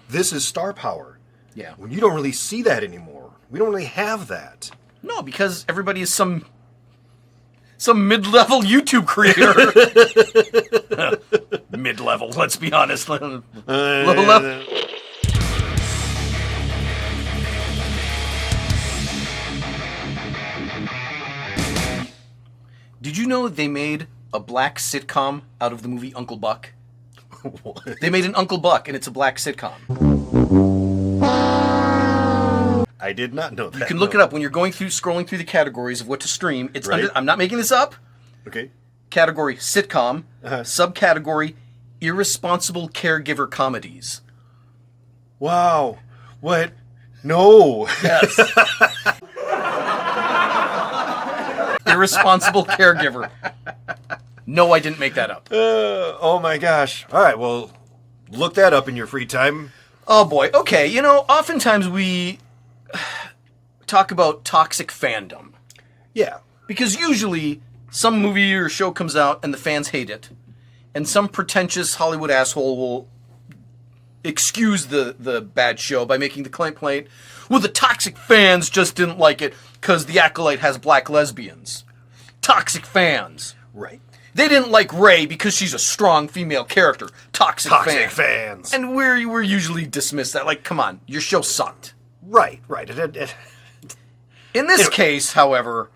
This is star power. Yeah. When you don't really see that anymore. We don't really have that. No, because everybody is some mid-level YouTube creator. Mid-level, let's be honest. Did you know they made a black sitcom out of the movie Uncle Buck? What? They made an Uncle Buck, and it's a black sitcom. I did not know that. You can look it up when you're scrolling through the categories of what to stream. It's right. I'm not making this up. Okay. Category sitcom, subcategory irresponsible caregiver comedies. Wow. What? No. Yes. Irresponsible caregiver. No, I didn't make that up. Oh my gosh. All right, well, look that up in your free time. Oh boy. Okay, oftentimes we talk about toxic fandom. Yeah. Because usually some movie or show comes out and the fans hate it. And some pretentious Hollywood asshole will excuse the bad show by making the complaint, well, the toxic fans just didn't like it because The Acolyte has black lesbians. Toxic fans. Right. They didn't like Rey because she's a strong female character. Toxic fans. And we're usually dismissed that. Like, come on, your show sucked. Right. In this case, however,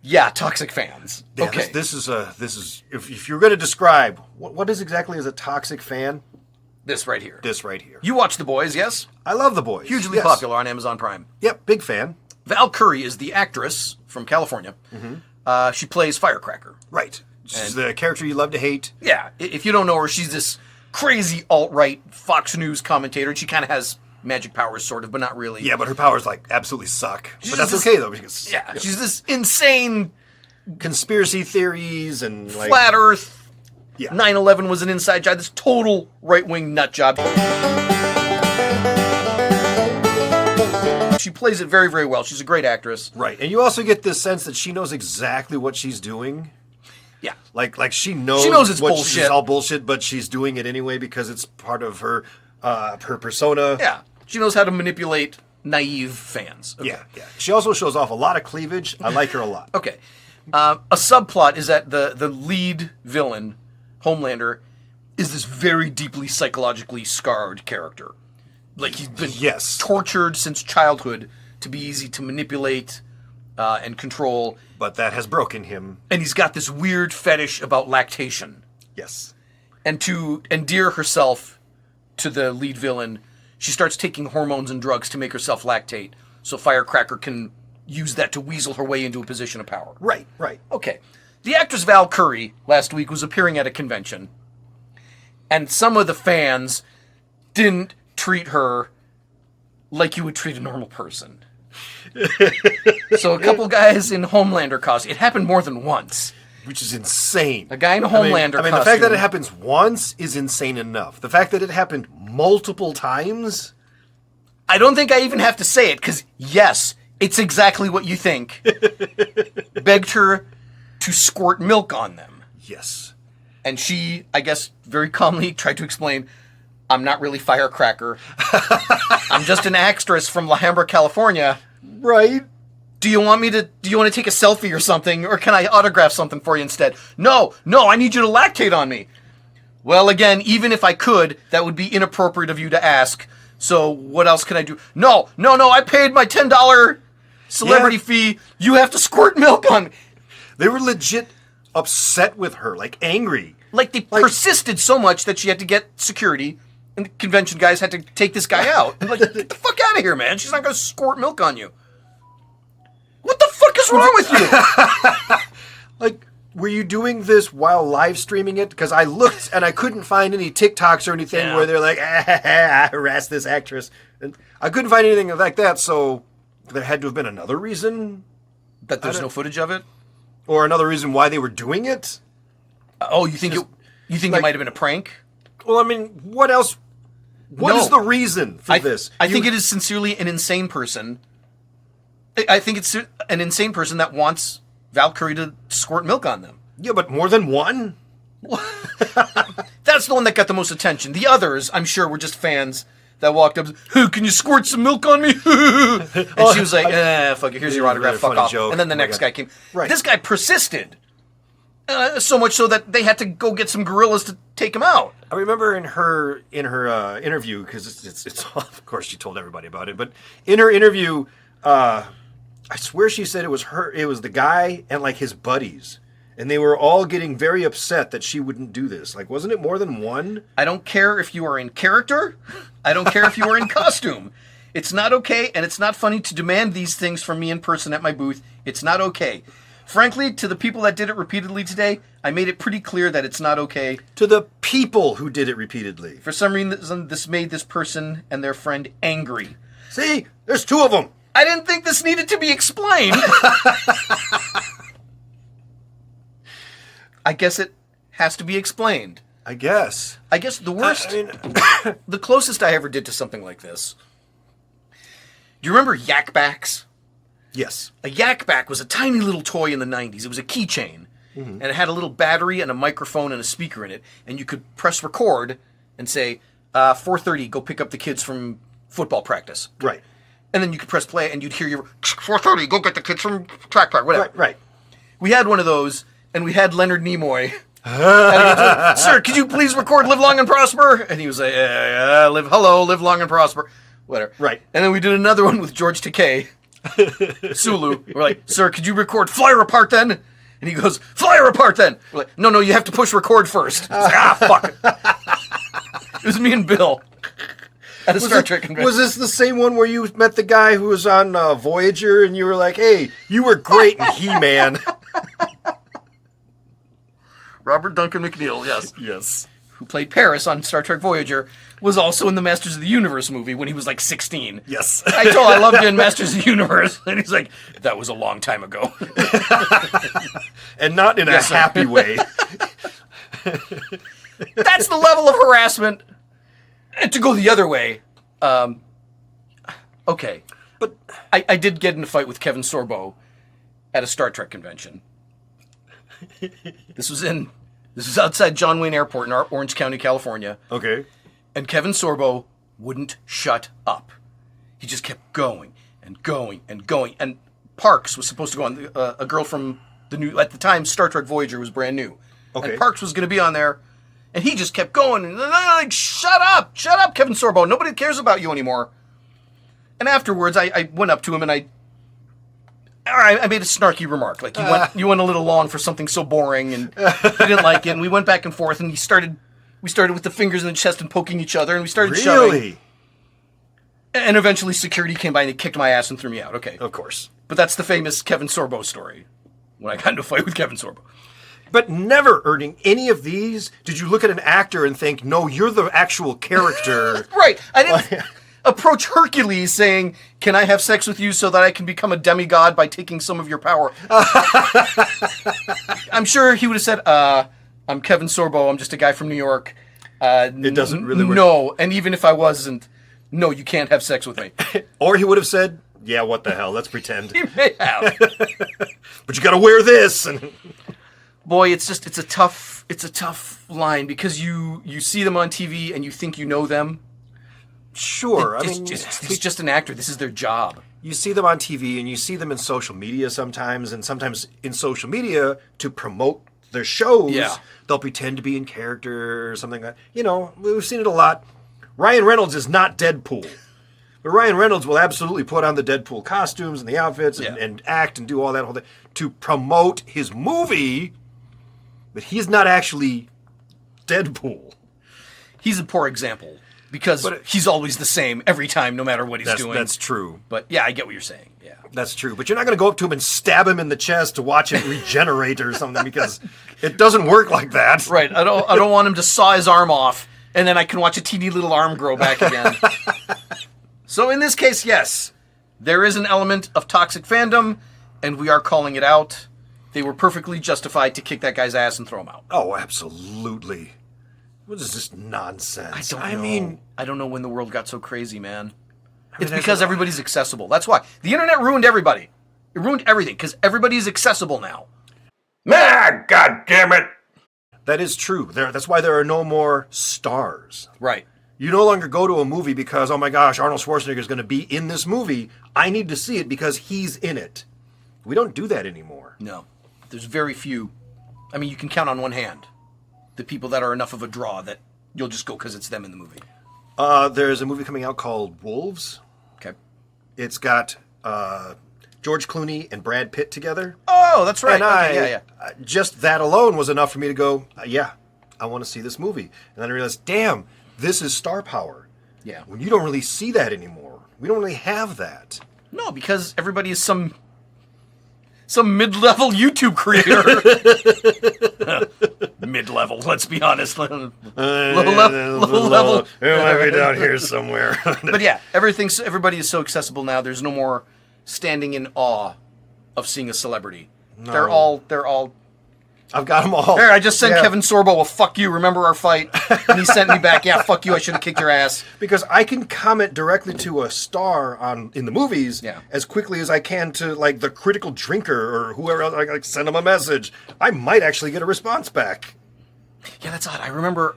yeah, toxic fans. Yeah, okay. This is if you're going to describe what is exactly as a toxic fan. This right here. You You watch The Boys, yes? I love The Boys. Hugely popular on Amazon Prime. Yep, big fan. Val Curry is the actress from California. Mm-hmm. She plays Firecracker. Right. She's the character you love to hate. Yeah. If you don't know her, she's this crazy alt-right Fox News commentator, and she kind of has magic powers, sort of, but not really. Yeah, but her powers, absolutely suck. She's but that's okay, though, because... Yeah, she's this insane... conspiracy theories and, flat Earth... Yeah. 9/11 was an inside job. This total right-wing nut job. She plays it very, very well. She's a great actress. Right. And you also get this sense that she knows exactly what she's doing. Yeah. Like she knows it's bullshit. It's all bullshit, but she's doing it anyway because it's part of her persona. Yeah. She knows how to manipulate naive fans. Okay. Yeah. She also shows off a lot of cleavage. I like her a lot. Okay. A subplot is that the lead villain, Homelander, is this very deeply psychologically scarred character. Like, he's been tortured since childhood to be easy to manipulate and control. But that has broken him. And he's got this weird fetish about lactation. Yes. And to endear herself to the lead villain, she starts taking hormones and drugs to make herself lactate, so Firecracker can use that to weasel her way into a position of power. Right. Okay. The actress Val Curry last week was appearing at a convention, and some of the fans didn't treat her like you would treat a normal person. So a couple guys in Homelander costume. It happened more than once. Which is insane. A guy in a Homelander costume. The fact that it happens once is insane enough. The fact that it happened multiple times... I don't think I even have to say it, because yes, it's exactly what you think. Begged her to squirt milk on them. Yes. And she, I guess, very calmly tried to explain, I'm not really Firecracker. I'm just an actress from La Habra, California. Right. Do you want to take a selfie or something? Or can I autograph something for you instead? No, I need you to lactate on me. Well, again, even if I could, that would be inappropriate of you to ask. So what else can I do? No, I paid my $10 celebrity fee. You have to squirt milk on me. They were legit upset with her, angry. They persisted so much that she had to get security, and the convention guys had to take this guy out. Get the fuck out of here, man. She's not going to squirt milk on you. What the fuck is wrong with you? Were you doing this while live streaming it? Because I looked and I couldn't find any TikToks or anything where they're like, I harassed this actress. And I couldn't find anything like that, so there had to have been another reason. That there's no footage of it? Or another reason why they were doing it? You think it might have been a prank? Well, what else? What is the reason for this? I think it is sincerely an insane person. I think it's an insane person that wants Val Curry to squirt milk on them. Yeah, but more than one? That's That's the one that got the most attention. The others, I'm sure, were just fans that walked up, hey, can you squirt some milk on me? And she was like, fuck it, here's your autograph, really fuck funny off. joke. And then the next guy came. Right. This guy persisted. So much so that they had to go get some gorillas to take him out. I remember in her interview, because it's of course she told everybody about it, but in her interview, I swear she said it was the guy and like his buddies. And they were all getting very upset that she wouldn't do this. Like, wasn't it more than one? I don't care if you are in character. I don't care if you are in costume. It's not okay, and it's not funny to demand these things from me in person at my booth. It's not okay. Frankly, to the people that did it repeatedly today, I made it pretty clear that it's not okay. To the people who did it repeatedly. For some reason, this made this person and their friend angry. See? There's two of them. I didn't think this needed to be explained. I guess it has to be explained. I guess. I guess the worst, the closest I ever did to something like this. Do you remember yak backs? Yes. A yak back was a tiny little toy in the 90s. It was a keychain. Mm-hmm. And it had a little battery and a microphone and a speaker in it. And you could press record and say, 4:30, go pick up the kids from football practice. Right. And then you could press play and you'd hear your, 4:30, go get the kids from track park, whatever. Right. We had one of those. And we had Leonard Nimoy. And he goes, sir, could you please record Live Long and Prosper? And he was like, live long and prosper. Whatever. Right. And then we did another one with George Takei. Sulu. We're like, sir, could you record Fly Her Apart then? And he goes, Fly Her Apart then. We're like, no, you have to push record first. He's like, fuck. It was me and Bill at a Star Trek convention. Was this the same one where you met the guy who was on Voyager and you were like, hey, you were great in He-Man? Robert Duncan McNeil, yes. Yes. Who played Paris on Star Trek Voyager, was also in the Masters of the Universe movie when he was like 16. Yes. I loved you in Masters of the Universe. And he's like, that was a long time ago. And not in a happy way. That's the level of harassment. And to go the other way, okay. But I did get in a fight with Kevin Sorbo at a Star Trek convention. This was outside John Wayne Airport in Orange County, California. Okay. And Kevin Sorbo wouldn't shut up. He just kept going and going and going. And Parks was supposed to go on. A girl from the new, at the time, Star Trek Voyager was brand new. Okay. And Parks was going to be on there. And he just kept going. And like, shut up, Kevin Sorbo. Nobody cares about you anymore. And afterwards, I went up to him and I made a snarky remark, like you went a little long for something so boring, and he didn't like it. And we went back and forth, and we started with the fingers in the chest and poking each other, and we started shoving. And eventually, security came by and he kicked my ass and threw me out. Okay, of course. But that's the famous Kevin Sorbo story when I got into a fight with Kevin Sorbo. But never earning any of these did you look at an actor and think, no, you're the actual character. Right. I didn't approach Hercules saying, can I have sex with you so that I can become a demigod by taking some of your power? I'm sure he would have said, I'm Kevin Sorbo, I'm just a guy from New York. It doesn't really work. No, and even if I wasn't, no, you can't have sex with me. Or he would have said, yeah, what the hell, let's pretend. He may have. But you gotta wear this. Boy, it's a tough line because you see them on TV and you think you know them. Sure. It's just an actor. This is their job. You see them on TV and you see them in social media sometimes, and sometimes in social media to promote their shows, they'll pretend to be in character or something like that. You know, we've seen it a lot. Ryan Reynolds is not Deadpool. But Ryan Reynolds will absolutely put on the Deadpool costumes and the outfits and act and do all that whole thing to promote his movie, but he's not actually Deadpool. He's a poor example. Because he's always the same every time, no matter what he's doing. That's true. But yeah, I get what you're saying. Yeah, that's true. But you're not going to go up to him and stab him in the chest to watch him regenerate or something, because it doesn't work like that. Right. I don't want him to saw his arm off, and then I can watch a teeny little arm grow back again. So in this case, yes, there is an element of toxic fandom, and we are calling it out. They were perfectly justified to kick that guy's ass and throw him out. Oh, absolutely. What is this nonsense? I don't know when the world got so crazy, man. It's because everybody's accessible. That's why. The internet ruined everybody. It ruined everything, because everybody's accessible now. Ah, God damn it! That is true. That's why there are no more stars. Right. You no longer go to a movie because, oh my gosh, Arnold Schwarzenegger is going to be in this movie. I need to see it because he's in it. We don't do that anymore. No. There's very few. I mean, you can count on one hand the people that are enough of a draw that you'll just go because it's them in the movie. There's a movie coming out called Wolves. Okay. It's got George Clooney and Brad Pitt together. Oh, that's right. And just that alone was enough for me to go, yeah, I want to see this movie. And then I realized, damn, this is star power. Yeah. When you don't really see that anymore. We don't really have that. No, because everybody is some mid-level YouTube creator. Mid-level, let's be honest. Low level. It might be down here somewhere. But yeah, everybody is so accessible now. There's no more standing in awe of seeing a celebrity. No. They're all. I've got them all. There, I just sent Kevin Sorbo a fuck you, remember our fight? And he sent me back, yeah, fuck you, I should have kicked your ass. Because I can comment directly to a star in the movies as quickly as I can to, like, the critical drinker or whoever else. I send them a message. I might actually get a response back. Yeah, that's odd. I remember,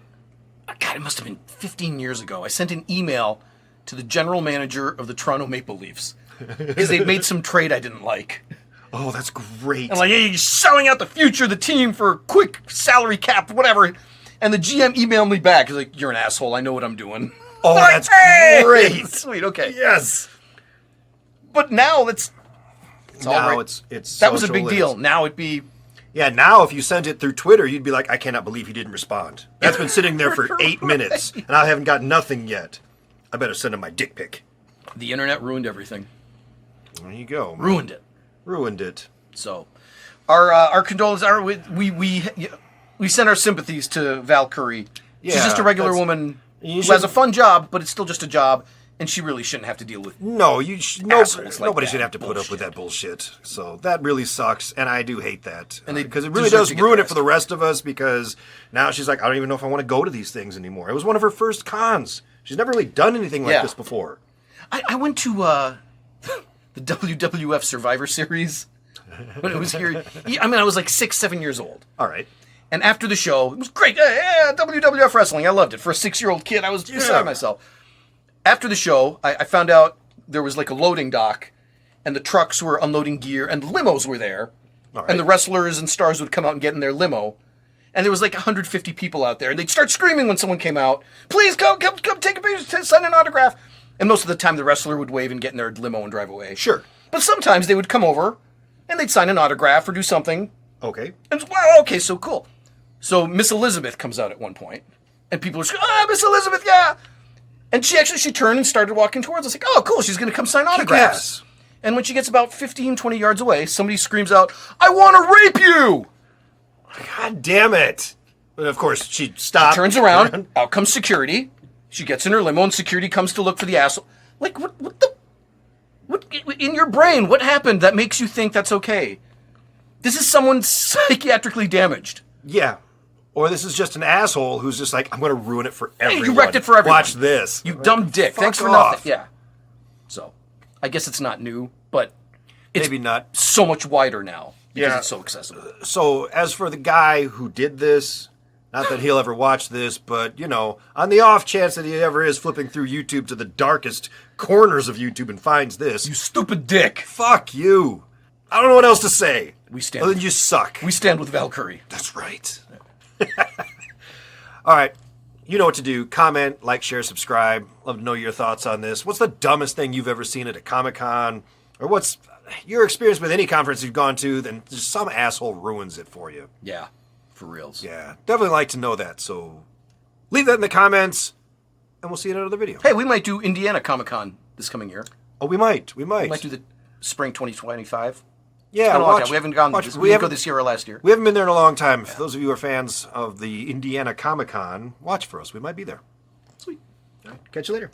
God, it must have been 15 years ago. I sent an email to the general manager of the Toronto Maple Leafs because they'd made some trade I didn't like. Oh, that's great. And like, hey, you're selling out the future of the team for a quick salary cap, whatever. And the GM emailed me back. He's like, you're an asshole. I know what I'm doing. Oh, like, that's great. Sweet, okay. Yes. But now it's all right. It's that was a big deal. Now it'd be... Yeah, now if you sent it through Twitter, you'd be like, I cannot believe he didn't respond. That's been sitting there for 8 minutes, and I haven't got nothing yet. I better send him my dick pic. The internet ruined everything. There you go. Man. Ruined it. So, our condolences. We send our sympathies to Val Curry. Yeah, she's just a regular woman who has a fun job, but it's still just a job, and she really shouldn't have to deal with. Nobody like should have to put up with that bullshit. So that really sucks, and I do hate that because it really deserve does to get ruin their it for the rest of us. Because now she's like, I don't even know if I want to go to these things anymore. It was one of her first cons. She's never really done anything like this before. I went to the WWF Survivor Series when it was here. I mean, I was like 6-7 years old. All right. And after the show, it was great. Yeah, WWF wrestling. I loved it. For a 6-year-old kid, I was beside myself. After the show, I found out there was like a loading dock, and the trucks were unloading gear, and the limos were there. All right. And the wrestlers and stars would come out and get in their limo. And there was like 150 people out there, and they'd start screaming when someone came out, please come take a picture, sign an autograph. And most of the time, the wrestler would wave and get in their limo and drive away. Sure. But sometimes they would come over, and they'd sign an autograph or do something. Okay. And wow, okay, so cool. So Miss Elizabeth comes out at one point, and people are screaming, Miss Elizabeth, yeah! And she turned and started walking towards us, like, oh, cool, she's going to come sign autographs. And when she gets about 15, 20 yards away, somebody screams out, I want to rape you! God damn it. And of course, she stops. Turns around, out comes security. She gets in her limo, and security comes to look for the asshole. Like, what in your brain, what happened that makes you think that's okay? This is someone psychiatrically damaged. Yeah. Or this is just an asshole who's just like, I'm going to ruin it for everyone. Hey, you wrecked it for everyone. Watch this. You dumb dick. Thanks for nothing. Yeah. So, I guess it's not new, but it's maybe not so much wider now because it's so accessible. So, as for the guy who did this, not that he'll ever watch this, but, you know, on the off chance that he ever is flipping through YouTube to the darkest corners of YouTube and finds this. You stupid dick. Fuck you. I don't know what else to say. We stand. Other than you suck. We stand with Val Curry. That's right. All right. You know what to do. Comment, like, share, subscribe. Love to know your thoughts on this. What's the dumbest thing you've ever seen at a Comic-Con? Or what's your experience with any conference you've gone to, then just some asshole ruins it for you. Yeah. For reals. Yeah. Definitely like to know that. So leave that in the comments, and we'll see you in another video. Hey, we might do Indiana Comic-Con this coming year. Oh, we might. We might do the spring 2025. Yeah, we haven't gone. We didn't go this year or last year. We haven't been there in a long time. For those of you who are fans of the Indiana Comic-Con, watch for us. We might be there. Sweet. All right, catch you later.